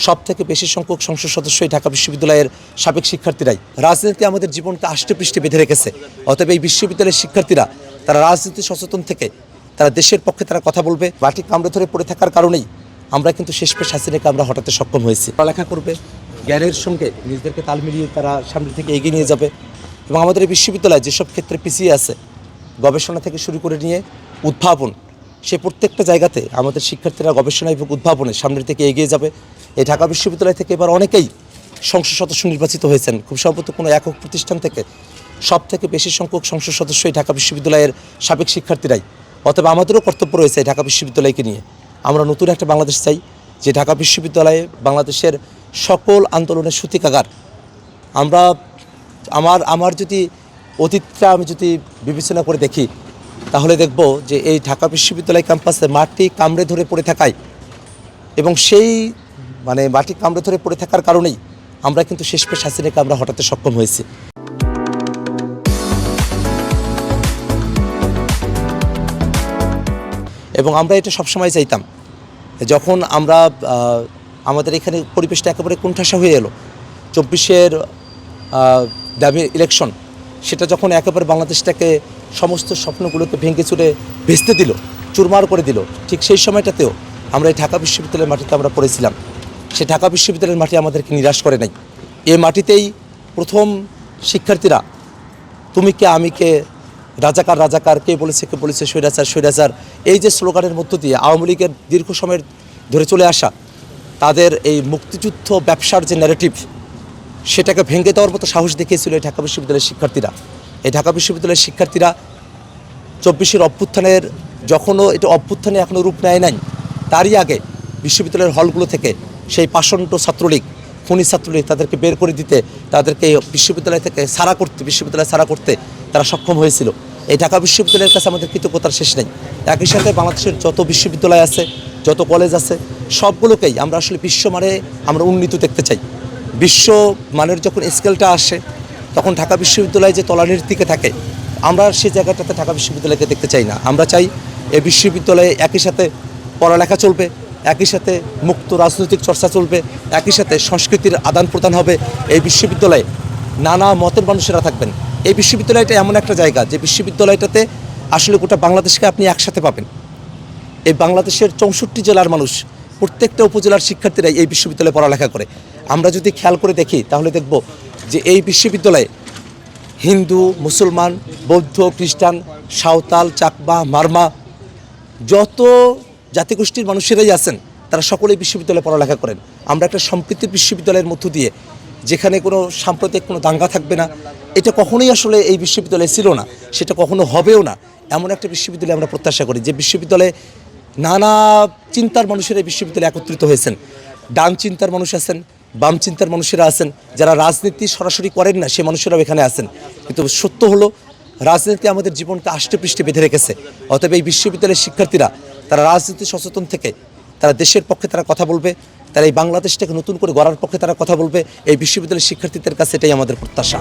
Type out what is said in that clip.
সবথেকে বেশি সংখ্যক সংসদ সদস্যই ঢাকা বিশ্ববিদ্যালয়ের সাবেক শিক্ষার্থীরাই। রাজনীতি আমাদের জীবনকে আষ্টেপৃষ্ঠে বেঁধে রেখেছে। অতএব এই বিশ্ববিদ্যালয়ের শিক্ষার্থীরা তারা রাজনীতি সচেতন থেকে তারা দেশের পক্ষে তারা কথা বলবে। মাটি কামড়ে ধরে পড়ে থাকার কারণেই আমরা কিন্তু শেষমেশ হাসিনাকে আমরা হটাতে সক্ষম হয়েছি। পড়ালেখা করবে, জ্ঞানের সঙ্গে নিজেদেরকে তাল মিলিয়ে তারা সামনে থেকে এগিয়ে নিয়ে যাবে। এবং আমাদের এই বিশ্ববিদ্যালয় যেসব ক্ষেত্রে পিছিয়ে আছে, গবেষণা থেকে শুরু করে নিয়ে উদ্ভাবন, সে প্রত্যেকটা জায়গাতে আমাদের শিক্ষার্থীরা গবেষণা এবং উদ্ভাবনে সামনের থেকে এগিয়ে যাবে। এই ঢাকা বিশ্ববিদ্যালয় থেকে এবার অনেকেই সংসদ সদস্য নির্বাচিত হয়েছেন। খুব সম্ভবত কোনো একক প্রতিষ্ঠান থেকে সবথেকে বেশি সংখ্যক সংসদ সদস্যই ঢাকা বিশ্ববিদ্যালয়ের সাবেক শিক্ষার্থীরাই। অতএব আমাদেরও কর্তব্য রয়েছে ঢাকা বিশ্ববিদ্যালয়কে নিয়ে। আমরা নতুন একটা বাংলাদেশ চাই, যে ঢাকা বিশ্ববিদ্যালয়ে বাংলাদেশের সকল আন্দোলনের সূতিকাগার। আমার যদি অতীতটা আমি যদি বিবেচনা করে দেখি, তাহলে দেখব যে এই ঢাকা বিশ্ববিদ্যালয় ক্যাম্পাসে মাটি কামড়ে ধরে পড়ে থাকায় এবং সেই মাটি কামড়ে ধরে পড়ে থাকার কারণেই আমরা কিন্তু শেষমেশ হাসিনাকে আমরা হটাতে সক্ষম হয়েছি। এবং আমরা এটা সবসময় চাইতাম, যখন আমরা আমাদের এখানে পরিবেশটা একেবারে কোণঠাসা হয়ে এলো, 24-এর দামি ইলেকশন, সেটা যখন একেবারে বাংলাদেশটাকে সমস্ত স্বপ্নগুলোকে ভেঙে চুরে ভেস্তে দিল, চুরমার করে দিল, ঠিক সেই সময়টাতেও আমরা এই ঢাকা বিশ্ববিদ্যালয়ের মাটিতে আমরা পড়েছিলাম। সেই ঢাকা বিশ্ববিদ্যালয়ের মাটি আমাদেরকে নিরাশ করে নাই। এই মাটিতেই প্রথম শিক্ষার্থীরা তুমি কে আমি কে, রাজাকার রাজাকার, কে বলেছে স্বৈরাচার স্বৈরাচার, এই যে স্লোগানের মধ্য দিয়ে আওয়ামী লীগের দীর্ঘ সময়ের ধরে চলে আসা তাদের এই মুক্তিযুদ্ধ ব্যবসার যে ন্যারেটিভ, সেটাকে ভেঙে দেওয়ার মতো সাহস দেখিয়েছিল এই ঢাকা বিশ্ববিদ্যালয়ের শিক্ষার্থীরা। এই ঢাকা বিশ্ববিদ্যালয়ের শিক্ষার্থীরা 24-এর অভ্যুত্থানের, যখনও এটা অভ্যুত্থানে এখনও রূপ নেয় নাই, তারই আগে বিশ্ববিদ্যালয়ের হলগুলো থেকে সেই পাষণ্ড ছাত্রলীগ, খুনি ছাত্রলীগ, তাদেরকে বের করে দিতে, তাদেরকে বিশ্ববিদ্যালয় থেকে বিশ্ববিদ্যালয় ছাড়া করতে তারা সক্ষম হয়েছিল। এই ঢাকা বিশ্ববিদ্যালয়ের কাছে আমাদের কৃতজ্ঞতার শেষ নেই। একই সাথে বাংলাদেশের যত বিশ্ববিদ্যালয় আছে, যত কলেজ আছে, সবগুলোকেই আমরা আসলে বিশ্বমানে আমরা উন্নীত দেখতে চাই। বিশ্ব মানের যখন স্কেলটা আসে, তখন ঢাকা বিশ্ববিদ্যালয় যে তলানির দিকে থাকে, আমরা সেই জায়গাটাতে ঢাকা বিশ্ববিদ্যালয়কে দেখতে চাই না। আমরা চাই এই বিশ্ববিদ্যালয়ে একই সাথে পড়ালেখা চলবে, একই সাথে মুক্ত রাজনৈতিক চর্চা চলবে, একই সাথে সংস্কৃতির আদান প্রদান হবে। এই বিশ্ববিদ্যালয়ে নানা মতের মানুষেরা থাকবেন। এই বিশ্ববিদ্যালয়টা এমন একটা জায়গা, যে বিশ্ববিদ্যালয়টাতে আসলে গোটা বাংলাদেশকে আপনি একসাথে পাবেন। এই বাংলাদেশের 64 জেলার মানুষ, প্রত্যেকটা উপজেলার শিক্ষার্থীরাই এই বিশ্ববিদ্যালয়ে পড়ালেখা করে। আমরা যদি খেয়াল করে দেখি, তাহলে দেখব যে এই বিশ্ববিদ্যালয়ে হিন্দু, মুসলমান, বৌদ্ধ, খ্রিস্টান, সাঁওতাল, চাকমা, মারমা, যত জাতিগোষ্ঠীর মানুষেরাই আছেন, তারা সকলেই বিশ্ববিদ্যালয়ে পড়ালেখা করেন। আমরা একটা সম্প্রীতির বিশ্ববিদ্যালয়ের মধ্য দিয়ে, যেখানে কোনো সাম্প্রদায়িক কোনো দাঙ্গা থাকবে না, এটা কখনোই আসলে এই বিশ্ববিদ্যালয়ে ছিল না, সেটা কখনো হবেও না। এমন একটা বিশ্ববিদ্যালয় আমরা প্রত্যাশা করি, যে বিশ্ববিদ্যালয়ে নানা চিন্তার মানুষেরা এই বিশ্ববিদ্যালয়ে একত্রিত হয়েছেন। ডান চিন্তার মানুষ আছেন, বাম চিন্তার মানুষেরা আছেন, যারা রাজনীতি সরাসরি করেন না সে মানুষেরাও এখানে আছেন। কিন্তু সত্য হলো, রাজনীতি আমাদের জীবনকে আষ্টেপৃষ্ঠে বেঁধে রেখেছে। অতএব এই বিশ্ববিদ্যালয়ের শিক্ষার্থীরা তারা রাজনীতি সচেতন থেকে তারা দেশের পক্ষে তারা কথা বলবে, তারা এই বাংলাদেশটাকে নতুন করে গড়ার পক্ষে তারা কথা বলবে। এই বিশ্ববিদ্যালয়ের শিক্ষার্থীদের কাছে এটাই আমাদের প্রত্যাশা।